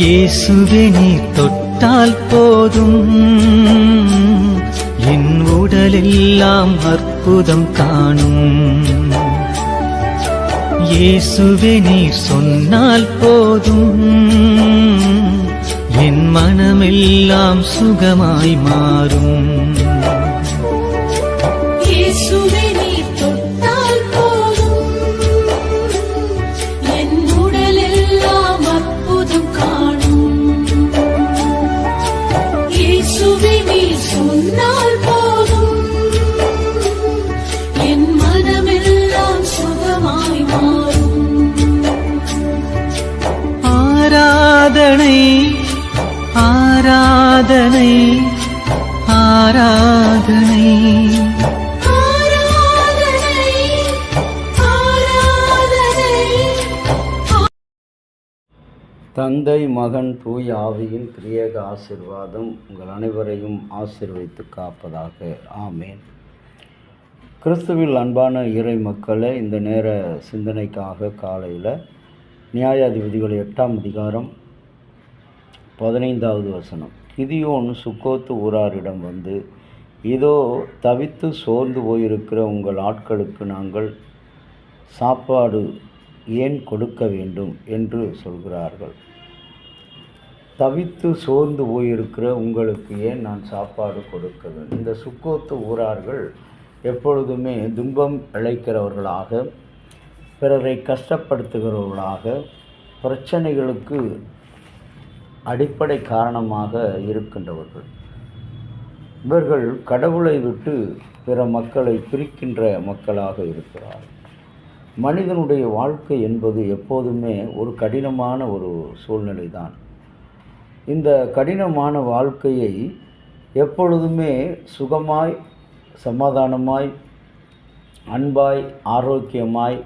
இயேசுவே நீர் தொட்டால் போதும், என் உடலெல்லாம் அற்புதம் காணும். இயேசுவே நீர் சொன்னால் போதும், என் மனமெல்லாம் சுகமாய் மாறும். இயேசுவே நீர் தொட்டால் போதும், என் உடலெல்லாம் அற்புதம் காணும். இயேசுவே நீர் சொன்னால் போதும், என் மனமெல்லாம் சுகமாய் மாறும். ஆராதனை ஆராதனை ஆராதனை தந்தை மகன் தூய் ஆவியின் திரியேக ஆசீர்வாதம் உங்கள் அனைவரையும் ஆசீர்வதித்து காப்பதாக. ஆமேன். கிறிஸ்துவில் அன்பான இறை மக்களே, இந்த நேர சிந்தனைக்காக காலையில் நியாயாதிபதிகள் 8ஆம் அதிகாரம் 15வது வசனம். கிதியோன் சுக்கோத்து ஊராரிடம் வந்து, இதோ தவித்து சோர்ந்து போயிருக்கிற உங்கள் ஆட்களுக்கு நாங்கள் சாப்பாடு ஏன் கொடுக்க வேண்டும் என்று சொல்கிறார்கள். தவித்து சோர்ந்து போயிருக்கிற உங்களுக்கு ஏன் நான் சாப்பாடு கொடுக்க வேண்டும்? இந்த சுக்கோத்து ஊரார்கள் எப்பொழுதுமே துன்பம் இழைக்கிறவர்களாக, பிறரை கஷ்டப்படுத்துகிறவர்களாக, பிரச்சனைகளுக்கு அடிப்படை காரணமாக இருக்கின்றவர்கள். இவர்கள் கடவுளை விட்டு பிற மக்களை பிரிக்கின்ற மக்களாக இருக்கிறார். மனிதனுடைய வாழ்க்கை என்பது எப்போதுமே ஒரு கடினமான ஒரு சூழ்நிலை தான். இந்த கடினமான வாழ்க்கையை எப்பொழுதுமே சுகமாய், சமாதானமாய், அன்பாய், ஆரோக்கியமாய்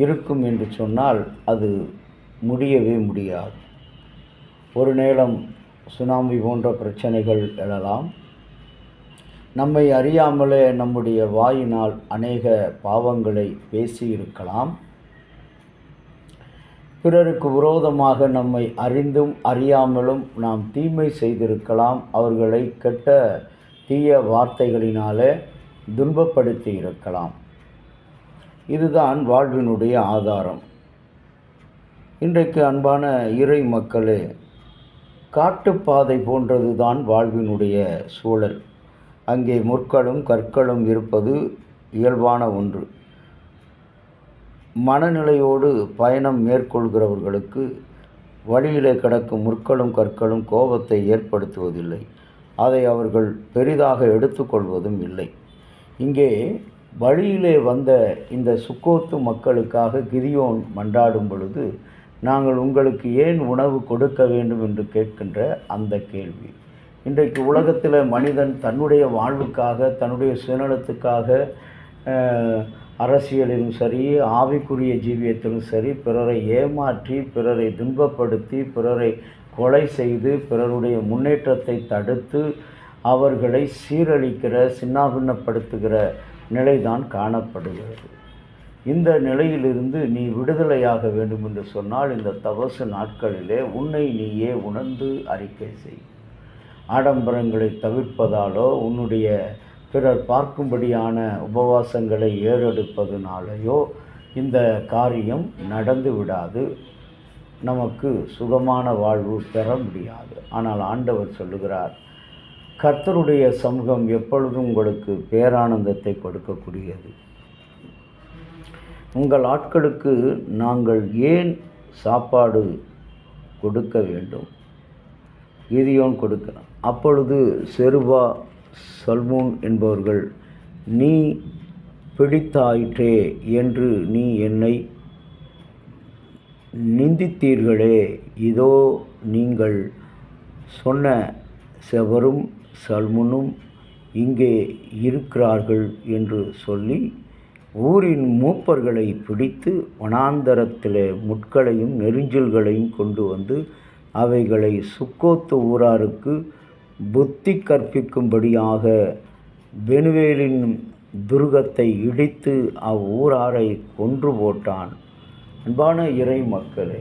இருக்கும் என்று சொன்னால் அது முடியவே முடியாது. ஒரு நேரம் சுனாமி போன்ற பிரச்சனைகள் எழலாம். நம்மை அறியாமலே நம்முடைய வாயினால் அநேக பாவங்களை பேசியிருக்கலாம். பிறருக்கு விரோதமாக நம்மை அறிந்தும் அறியாமலும் நாம் தீமை செய்திருக்கலாம். அவர்களை கெட்ட தீய வார்த்தைகளினாலே துன்பப்படுத்தி இருக்கலாம். இதுதான் வாழ்வினுடைய ஆதாரம். இன்றைக்கு அன்பான இறை மக்களே, காட்டுப்பாதை போன்றது தான் வாழ்வினுடைய சூழல். அங்கே முற்களும் கற்களும் இருப்பது இயல்பான ஒன்று. மனநிலையோடு பயணம் மேற்கொள்கிறவர்களுக்கு வழியிலே கிடக்கும் முற்களும் கற்களும் கோபத்தை ஏற்படுத்துவதில்லை. அதை அவர்கள் பெரிதாக எடுத்துக்கொள்வதும் இல்லை. இங்கே வழியிலே வந்த இந்த சுக்கோத்து மக்களுக்காக கிதியோன் மன்றாடும் பொழுது, நாங்கள் உங்களுக்கு ஏன் உணவு கொடுக்க வேண்டும் என்று கேட்கின்ற அந்த கேள்வி. இன்றைக்கு உலகத்தில் மனிதன் தன்னுடைய வாழ்வுக்காக, தன்னுடைய சுயநலத்துக்காக, அரசியலிலும் சரி, ஆவிக்குரிய ஜீவியத்திலும் சரி, பிறரை ஏமாற்றி, பிறரை துன்பப்படுத்தி, பிறரை கொலை செய்து, பிறருடைய முன்னேற்றத்தை தடுத்து, அவர்களை சீரழிக்கிற, சின்னாபின்னப்படுத்துகிற நிலைதான் காணப்படுகிறது. இந்த நிலையிலிருந்து நீ விடுதலையாக வேண்டும் என்று சொன்னால், இந்த தபசு நாட்களிலே உன்னை நீயே உணர்ந்து அறிக்கை செய். ஆடம்பரங்களை தவிர்ப்பதாலோ, உன்னுடைய பிறர் பார்க்கும்படியான உபவாசங்களை ஏறெடுப்பதனாலேயோ இந்த காரியம் நடந்து விடாது. நமக்கு சுகமான வாழ்வு பெற முடியாது. ஆனால் ஆண்டவர் சொல்லுகிறார், கர்த்தருடைய சமூகம் எப்பொழுதும் உங்களுக்கு பேரானந்தத்தை கொடுக்கக்கூடியது. உங்கள் ஆட்களுக்கு நாங்கள் ஏன் சாப்பாடு கொடுக்க வேண்டும்? கிதியோன் கொடுக்கிறான். அப்பொழுது செருபா, சல்மோன் என்பவர்கள், நீ பிடித்தாயிற்றே என்று நீ என்னை நிந்தித்தீர்களே, இதோ நீங்கள் சொன்ன செவரும் சல்முனும் இங்கே இருக்கிறார்கள் என்று சொல்லி ஊரின் மூப்பர்களை பிடித்து வனாந்தரத்திலே முட்களையும் நெரிஞ்சில்களையும் கொண்டு வந்து அவைகளை சுக்கோத்து ஊராருக்கு புத்தி கற்பிக்கும்படியாக பெனுவேலின் துருகத்தை இடித்து அவ்வூராரை கொன்று போட்டான். அன்பான இறை மக்களே,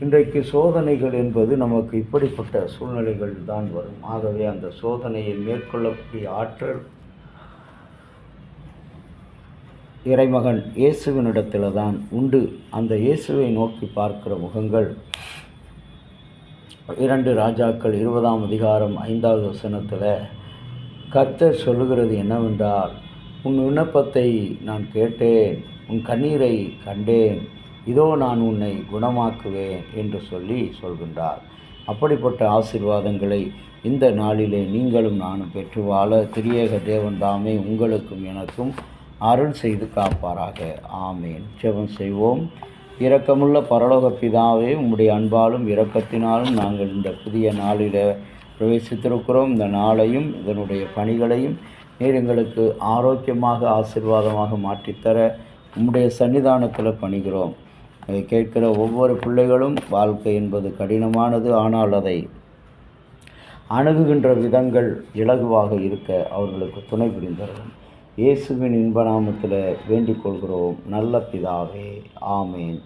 இன்றைக்கு சோதனைகள் என்பது நமக்கு இப்படிப்பட்ட சூழ்நிலைகள் தான் வரும். ஆகவே அந்த சோதனையை மேற்கொள்ளக்கூடிய ஆற்றல் இறைமகன் இயேசுவினிடத்தில் தான் உண்டு. அந்த இயேசுவை நோக்கி பார்க்கிற முகங்கள் 2 ராஜாக்கள் 20ஆம் அதிகாரம் 5வது வசனத்தில் கர்த்தர் சொல்லுகிறது என்னவென்றால், உன் விண்ணப்பத்தை நான் கேட்டேன், உன் கண்ணீரை கண்டேன், இதோ நான் உன்னை குணமாக்குவேன் என்று சொல்கின்றார். அப்படிப்பட்ட ஆசீர்வாதங்களை இந்த நாளிலே நீங்களும் நானும் பெற்று வாழ திரியேக தேவன் தாமே உங்களுக்கும் எனக்கும் அருள் செய்து காப்பாராக. ஆமேன். ஜெபம் செய்வோம். இரக்கமுள்ள பரலோக பிதாவே, உம்முடைய அன்பாலும் இரக்கத்தினாலும் நாங்கள் இந்த புதிய நாளில் பிரவேசித்திருக்கிறோம். இந்த நாளையும் இதனுடைய பணிகளையும் நீர் எங்களுக்கு ஆரோக்கியமாக ஆசீர்வாதமாக மாற்றித்தர உம்முடைய சன்னிதானத்தில் பணிகிறோம். அதை கேட்கிற ஒவ்வொரு பிள்ளைகளும் வாழ்க்கை என்பது கடினமானது, ஆனால் அதை அணுகுகின்ற விதங்கள் இலகுவாக இருக்க அவர்களுக்கு துணை புரிந்தரும். இயேசுவின் இன்ப நாமத்தில் வேண்டிக் கொள்கிறோம் நல்ல பிதாவே. ஆமேன்.